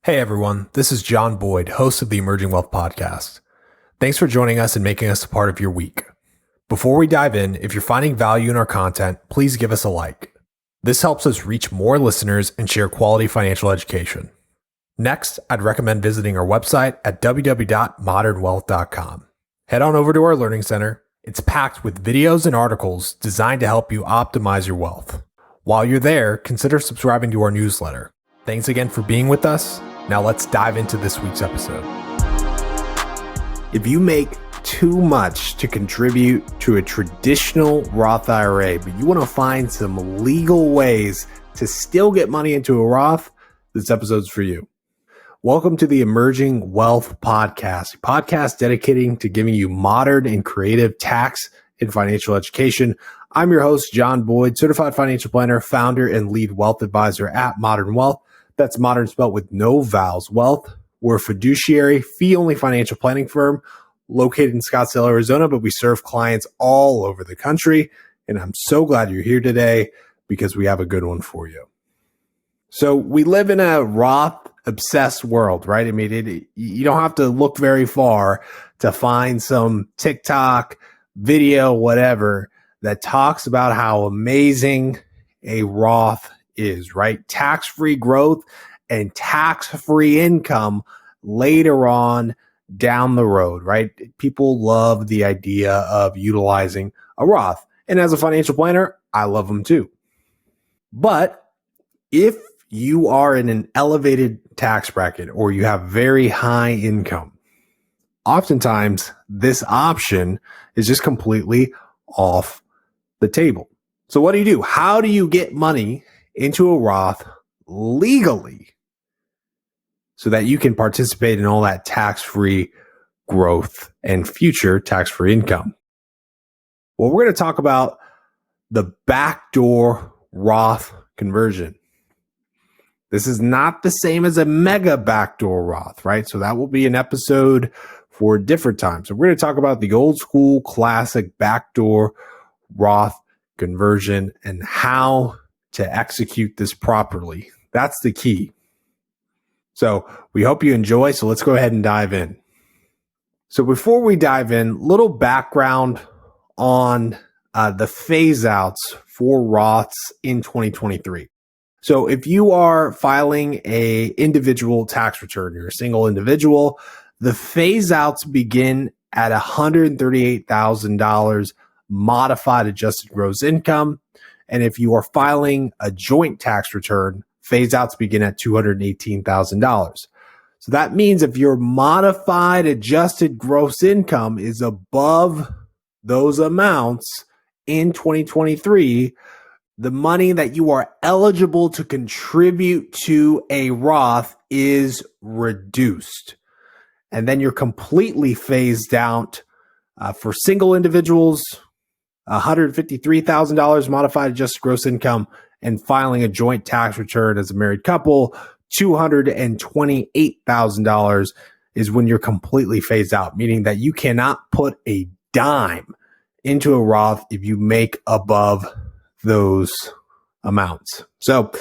Hey everyone, this is John Boyd, host of the Emerging Wealth Podcast. Thanks for joining us and making us a part of your week. Before we dive in, if you're finding value in our content, please give us a like. This helps us reach more listeners and share quality financial education. Next, I'd recommend visiting our website at www.modernwealth.com. Head on over to our Learning Center. It's packed with videos and articles designed to help you optimize your wealth. While you're there, consider subscribing to our newsletter. Thanks again for being with us. Now let's dive into this week's episode. If you make too much to contribute to a traditional Roth IRA, but you want to find some legal ways to still get money into a Roth, this episode's for you. Welcome to the Emerging Wealth Podcast, a podcast dedicating to giving you modern and creative tax and financial education. I'm your host, John Boyd, certified financial planner, founder, and lead wealth advisor at Modern Wealth. That's modern spelled with no vowels. Wealth. We're a fiduciary, fee-only financial planning firm located in Scottsdale, Arizona, but we serve clients all over the country. And I'm so glad you're here today because we have a good one for you. So we live in a Roth-obsessed world, right? I mean, you don't have to look very far to find some TikTok video, whatever, that talks about how amazing a Roth is, right? Tax-free growth and tax-free income later on down the road, right? People love the idea of utilizing a Roth. And as a financial planner, I love them too. But if you are in an elevated tax bracket or you have very high income, oftentimes this option is just completely off the table. So what do? How do you get money into a Roth legally so that you can participate in all that tax-free growth and future tax-free income? Well, we're going to talk about the Backdoor Roth conversion. This is not the same as a mega backdoor Roth, right? So that will be an episode for a different time. So we're going to talk about the old school classic backdoor Roth conversion and how to execute this properly. That's the key. So we hope you enjoy. So let's go ahead and dive in. So before we dive in, little background on the phase outs for Roths in 2023. So if you are filing a individual tax return, you're a single individual, the phase outs begin at $138,000 modified adjusted gross income. And if you are filing a joint tax return, phase outs begin at $218,000. So that means if your modified adjusted gross income is above those amounts in 2023, the money that you are eligible to contribute to a Roth is reduced. And then you're completely phased out for single individuals, $153,000 modified adjusted gross income, and filing a joint tax return as a married couple, $228,000 is when you're completely phased out, meaning that you cannot put a dime into a Roth if you make above those amounts. So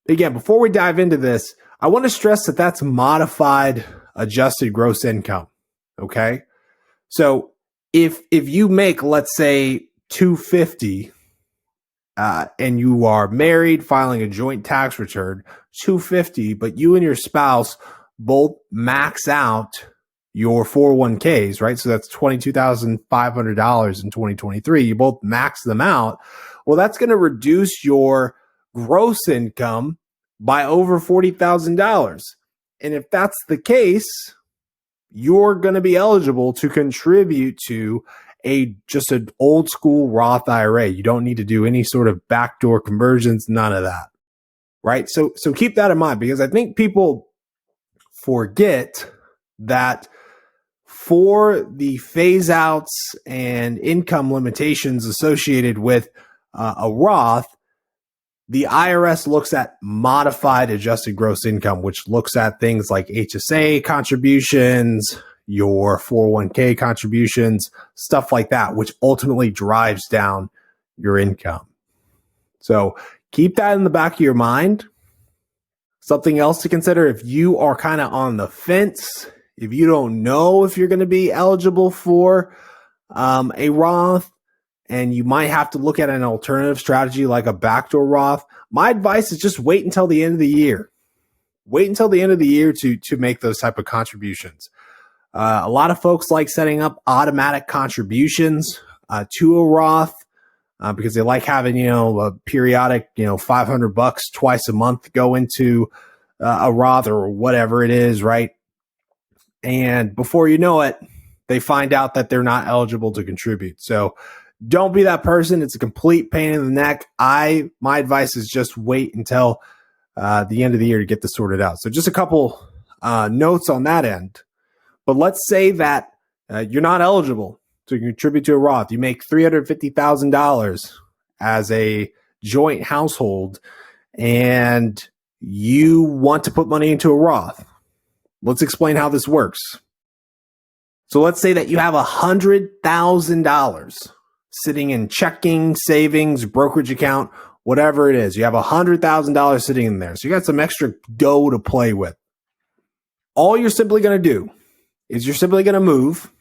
again, before we dive into this, I want to stress that that's modified adjusted gross income. Okay. So if you make, let's say, $250 and you are married filing a joint tax return, $250, but you and your spouse both max out your 401ks, right? So that's $22,500 in 2023. You both max them out. Well, that's going to reduce your gross income by over $40,000. And if that's the case, you're going to be eligible to contribute to just an old school Roth IRA. You don't need to do any sort of backdoor conversions, none of that, right? So keep that in mind, because I think people forget that for the phase outs and income limitations associated with a Roth, the IRS looks at modified adjusted gross income, which looks at things like HSA contributions, your 401k contributions, stuff like that, which ultimately drives down your income. So keep that in the back of your mind. Something else to consider if you are kind of on the fence, if you don't know if you're going to be eligible for a Roth, and you might have to look at an alternative strategy like a backdoor Roth, my advice is just wait until the end of the year. Wait until the end of the year to make those type of contributions. A lot of folks like setting up automatic contributions to a Roth because they like having, a periodic, $500 twice a month go into a Roth or whatever it is, right? And before you know it, they find out that they're not eligible to contribute. So don't be that person. It's a complete pain in the neck. My advice is just wait until the end of the year to get this sorted out. So just a couple notes on that end. But let's say that you're not eligible to contribute to a Roth. You make $350,000 as a joint household, and you want to put money into a Roth. Let's explain how this works. So let's say that you have $100,000 sitting in checking, savings, brokerage account, whatever it is. You have $100,000 sitting in there. So you got some extra dough to play with. All you're simply going to do is you're simply going to move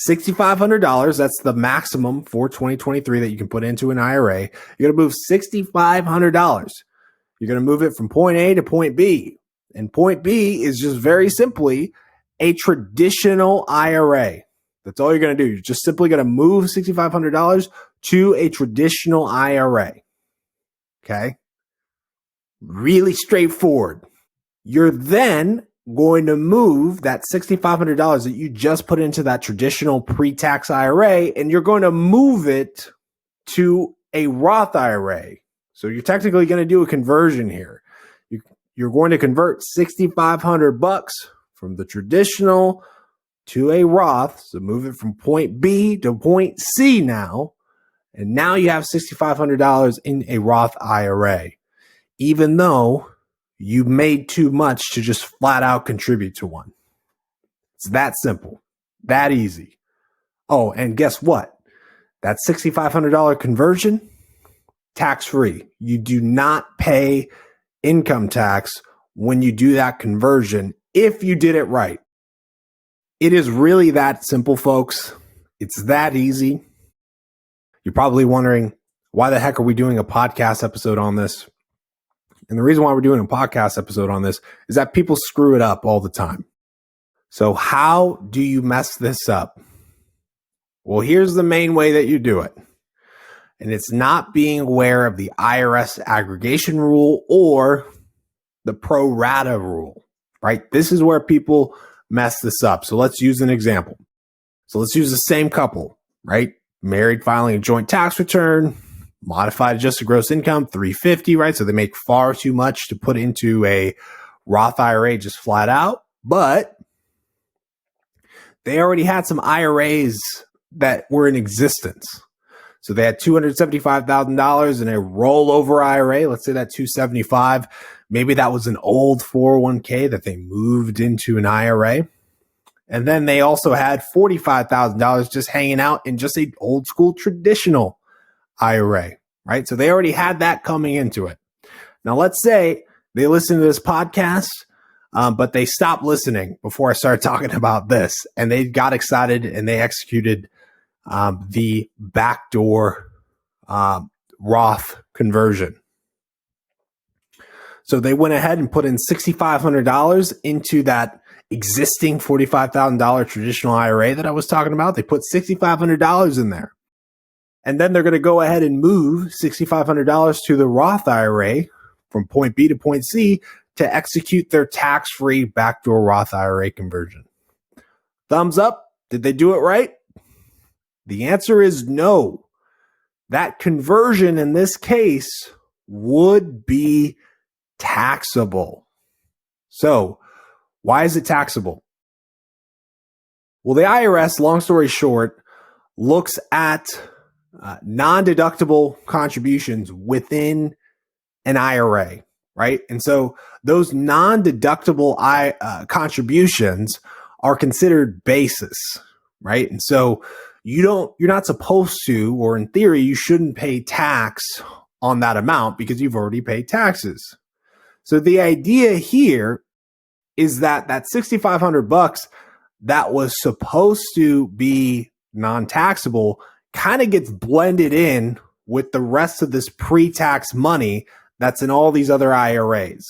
$6,500. That's the maximum for 2023 that you can put into an IRA. You're going to move $6,500. You're going to move it from point A to point B. And point B is just very simply a traditional IRA. That's all you're going to do. You're just simply going to move $6,500 to a traditional IRA. Okay? Really straightforward. You're then going to move that $6,500 that you just put into that traditional pre-tax IRA, and you're going to move it to a Roth IRA. So you're technically going to do a conversion here. You're going to convert $6,500 from the traditional to a Roth. So move it from point B to point C now. And now you have $6,500 in a Roth IRA, even though you made too much to just flat out contribute to one. It's that simple, that easy. Oh, and guess what? That $6,500 conversion, tax-free. You do not pay income tax when you do that conversion if you did it right. It is really that simple, folks. It's that easy. You're probably wondering, why the heck are we doing a podcast episode on this? And the reason why we're doing a podcast episode on this is that people screw it up all the time. So how do you mess this up? Well, here's the main way that you do it. And it's not being aware of the IRS aggregation rule or the pro rata rule, right? This is where people mess this up. So let's use an example. So let's use the same couple, right? Married, filing a joint tax return, modified adjusted gross income, $350, right? So they make far too much to put into a Roth IRA just flat out, but they already had some IRAs that were in existence. So they had $275,000 in a rollover IRA. Let's say that $275,000. Maybe that was an old 401k that they moved into an IRA. And then they also had $45,000 just hanging out in just an old school traditional IRA, right? So they already had that coming into it. Now, let's say they listen to this podcast, but they stopped listening before I started talking about this, and they got excited and they executed the backdoor Roth conversion. So they went ahead and put in $6,500 into that existing $45,000 traditional IRA that I was talking about. They put $6,500 in there. And then they're going to go ahead and move $6,500 to the Roth IRA from point B to point C to execute their tax-free backdoor Roth IRA conversion. Thumbs up. Did they do it right? The answer is no. That conversion in this case would be taxable. So, why is it taxable? Well, the IRS, long story short, looks at non-deductible contributions within an IRA, right? And so those non-deductible contributions are considered basis, right? And so you're not supposed to, or in theory, you shouldn't pay tax on that amount because you've already paid taxes. So the idea here is that $6,500 that was supposed to be non-taxable kind of gets blended in with the rest of this pre-tax money that's in all these other IRAs.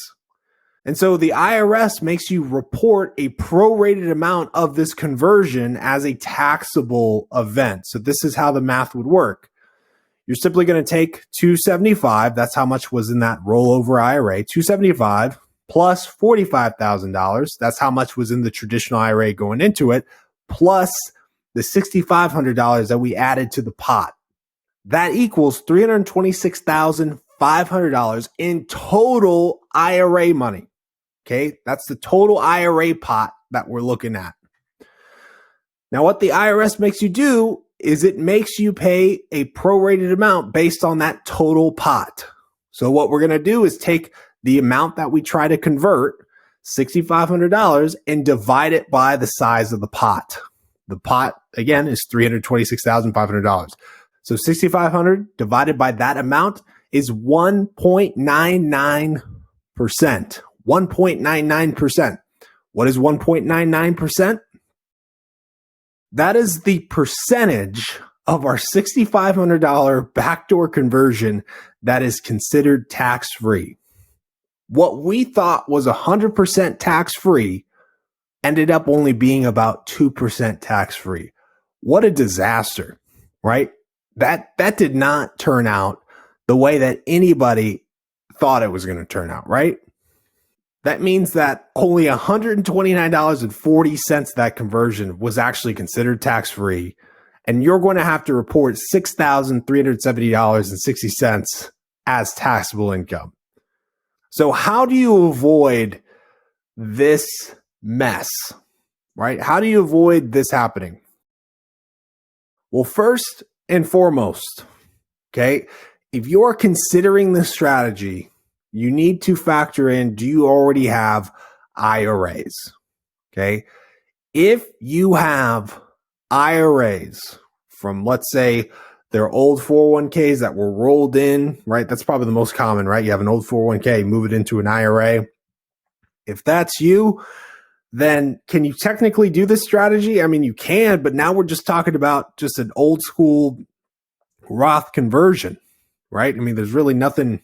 And so the IRS makes you report a prorated amount of this conversion as a taxable event. So this is how the math would work. You're simply going to take $275, that's how much was in that rollover IRA, $275 plus $45,000, that's how much was in the traditional IRA going into it, plus the $6,500 that we added to the pot. That equals $326,500 in total IRA money. Okay, that's the total IRA pot that we're looking at. Now, what the IRS makes you do is it makes you pay a prorated amount based on that total pot. So what we're going to do is take the amount that we try to convert, $6,500, and divide it by the size of the pot. The pot, again, is $326,500. So $6,500 divided by that amount is 1.99%. 1.99%. What is 1.99%? That is the percentage of our $6,500 backdoor conversion that is considered tax-free. What we thought was 100% tax-free ended up only being about 2% tax-free. What a disaster, right? That did not turn out the way that anybody thought it was going to turn out, right? That means that only $129.40 of that conversion was actually considered tax-free, and you're going to have to report $6,370.60 as taxable income. So how do you avoid this mess, right? How do you avoid this happening? Well, first and foremost, okay, if you're considering this strategy, you need to factor in, do you already have IRAs? Okay. If you have IRAs from, let's say, their old 401ks that were rolled in, right? That's probably the most common, right? You have an old 401k, move it into an IRA. If that's you, then can you technically do this strategy? I mean, you can, but now we're just talking about just an old school Roth conversion, right? I mean, there's really nothing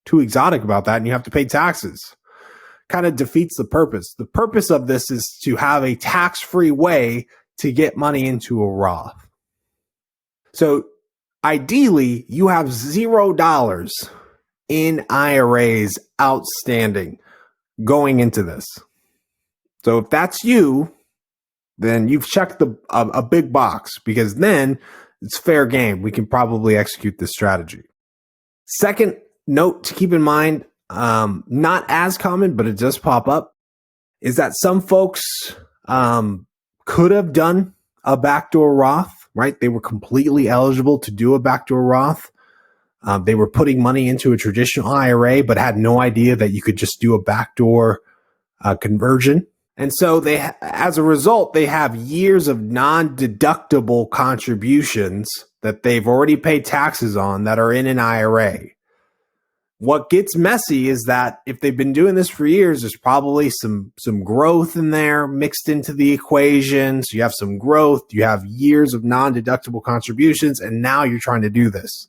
too exotic about that, and you have to pay taxes. Kind of defeats the purpose. The purpose of this is to have a tax-free way to get money into a Roth. So ideally, you have $0 in IRAs outstanding going into this. So if that's you, then you've checked a big box, because then it's fair game. We can probably execute this strategy. Second note to keep in mind, not as common, but it does pop up, is that some folks could have done a backdoor Roth, right? They were completely eligible to do a backdoor Roth. They were putting money into a traditional IRA, but had no idea that you could just do a backdoor conversion. And so as a result, they have years of non-deductible contributions that they've already paid taxes on that are in an IRA. What gets messy is that if they've been doing this for years, there's probably some growth in there mixed into the equation. So you have some growth, you have years of non-deductible contributions, and now you're trying to do this.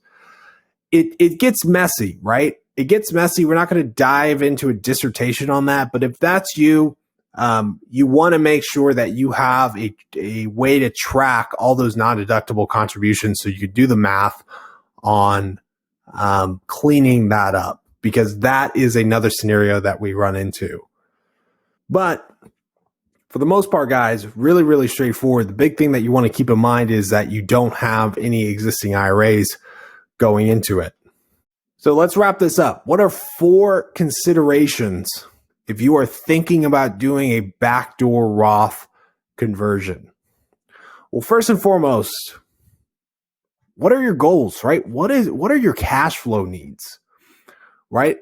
It gets messy, right? It gets messy. We're not going to dive into a dissertation on that, but if that's you, you want to make sure that you have a way to track all those non-deductible contributions so you can do the math on cleaning that up, because that is another scenario that we run into. But for the most part, guys, really, really straightforward. The big thing that you want to keep in mind is that you don't have any existing IRAs going into it. So let's wrap this up. What are 4 considerations if you are thinking about doing a backdoor Roth conversion? Well, first and foremost, what are your goals, right? What are your cash flow needs, right?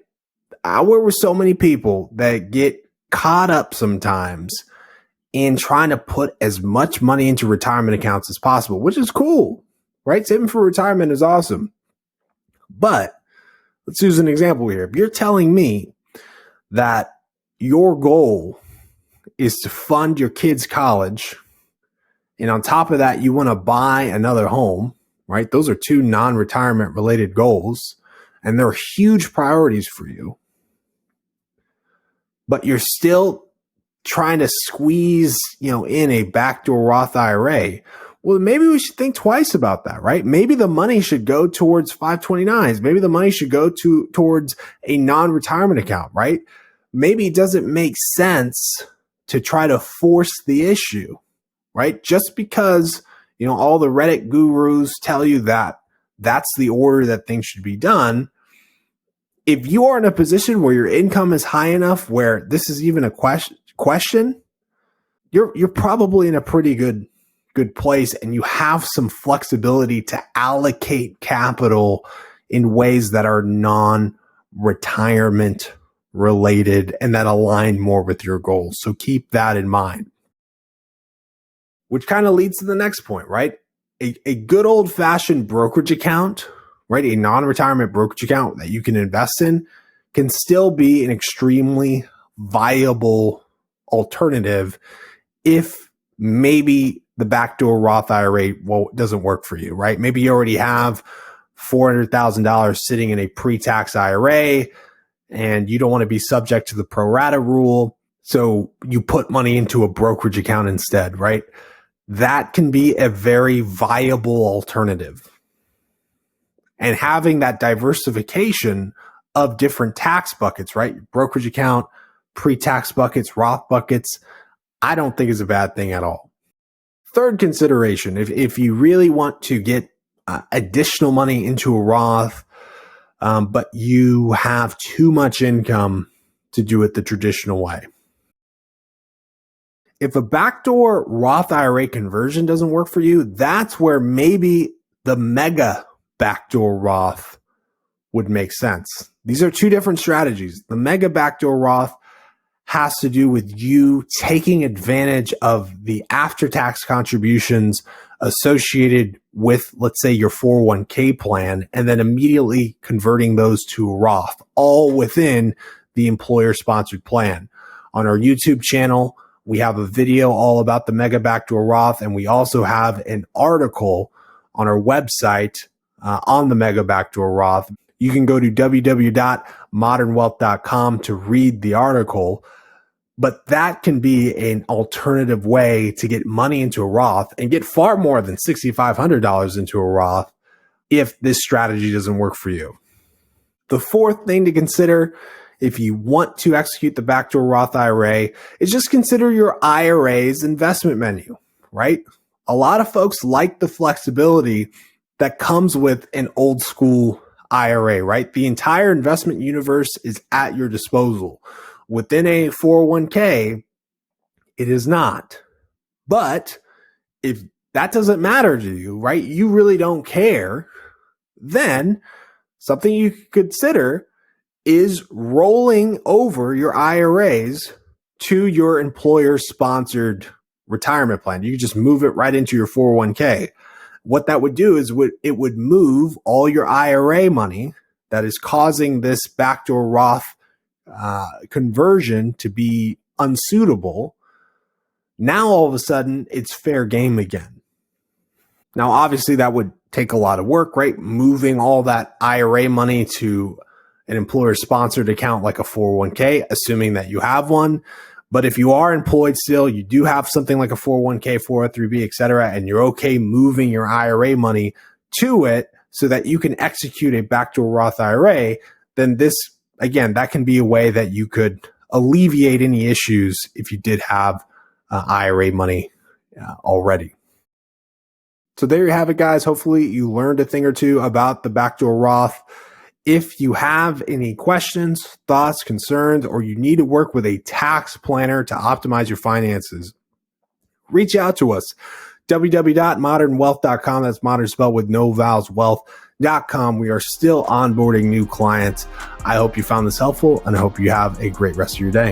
I work with so many people that get caught up sometimes in trying to put as much money into retirement accounts as possible, which is cool, right? Saving for retirement is awesome. But let's use an example here. If you're telling me that your goal is to fund your kids' college, and on top of that, you want to buy another home, right? Those are two non-retirement related goals, and they're huge priorities for you. But you're still trying to squeeze, in a backdoor Roth IRA. Well, maybe we should think twice about that, right? Maybe the money should go towards 529s. Maybe the money should go towards a non-retirement account, right? Maybe it doesn't make sense to try to force the issue, right? Just because, all the Reddit gurus tell you that that's the order that things should be done. If you are in a position where your income is high enough where this is even a question, you're probably in a pretty good place, and you have some flexibility to allocate capital in ways that are non-retirement related and that align more with your goals. So keep that in mind. Which kind of leads to the next point, right? A good old-fashioned brokerage account, right? A non-retirement brokerage account that you can invest in can still be an extremely viable alternative if maybe the backdoor Roth IRA doesn't work for you, right? Maybe you already have $400,000 sitting in a pre-tax IRA and you don't want to be subject to the pro rata rule. So you put money into a brokerage account instead, right? That can be a very viable alternative. And having that diversification of different tax buckets, right? Brokerage account, pre-tax buckets, Roth buckets, I don't think is a bad thing at all. Third consideration, if you really want to get additional money into a Roth, but you have too much income to do it the traditional way. If a backdoor Roth IRA conversion doesn't work for you, that's where maybe the mega backdoor Roth would make sense. These are two different strategies. The mega backdoor Roth has to do with you taking advantage of the after-tax contributions associated with, let's say, your 401k plan, and then immediately converting those to a Roth, all within the employer-sponsored plan. On our YouTube channel, we have a video all about the mega backdoor Roth, and we also have an article on our website on the mega backdoor Roth. You can go to www.modernwealth.com to read the article, but that can be an alternative way to get money into a Roth and get far more than $6,500 into a Roth if this strategy doesn't work for you. The fourth thing to consider if you want to execute the backdoor Roth IRA is just consider your IRA's investment menu, right? A lot of folks like the flexibility that comes with an old school IRA, right? The entire investment universe is at your disposal. Within a 401k, it is not. But if that doesn't matter to you, right? You really don't care, then something you could consider is rolling over your IRAs to your employer-sponsored retirement plan. You just move it right into your 401k. What that would do is it would move all your IRA money that is causing this backdoor Roth conversion to be unsuitable. Now, all of a sudden, it's fair game again. Now, obviously, that would take a lot of work, right? Moving all that IRA money to an employer-sponsored account like a 401k, assuming that you have one. But if you are employed still, you do have something like a 401k, 403b, et cetera, and you're okay moving your IRA money to it so that you can execute a backdoor Roth IRA, then this, again, that can be a way that you could alleviate any issues if you did have IRA money already. So there you have it, guys. Hopefully you learned a thing or two about the backdoor Roth. If you have any questions, thoughts, concerns, or you need to work with a tax planner to optimize your finances, reach out to us. www.modernwealth.com. That's modern spelled with no vowels, wealth.com. We are still onboarding new clients. I hope you found this helpful, and I hope you have a great rest of your day.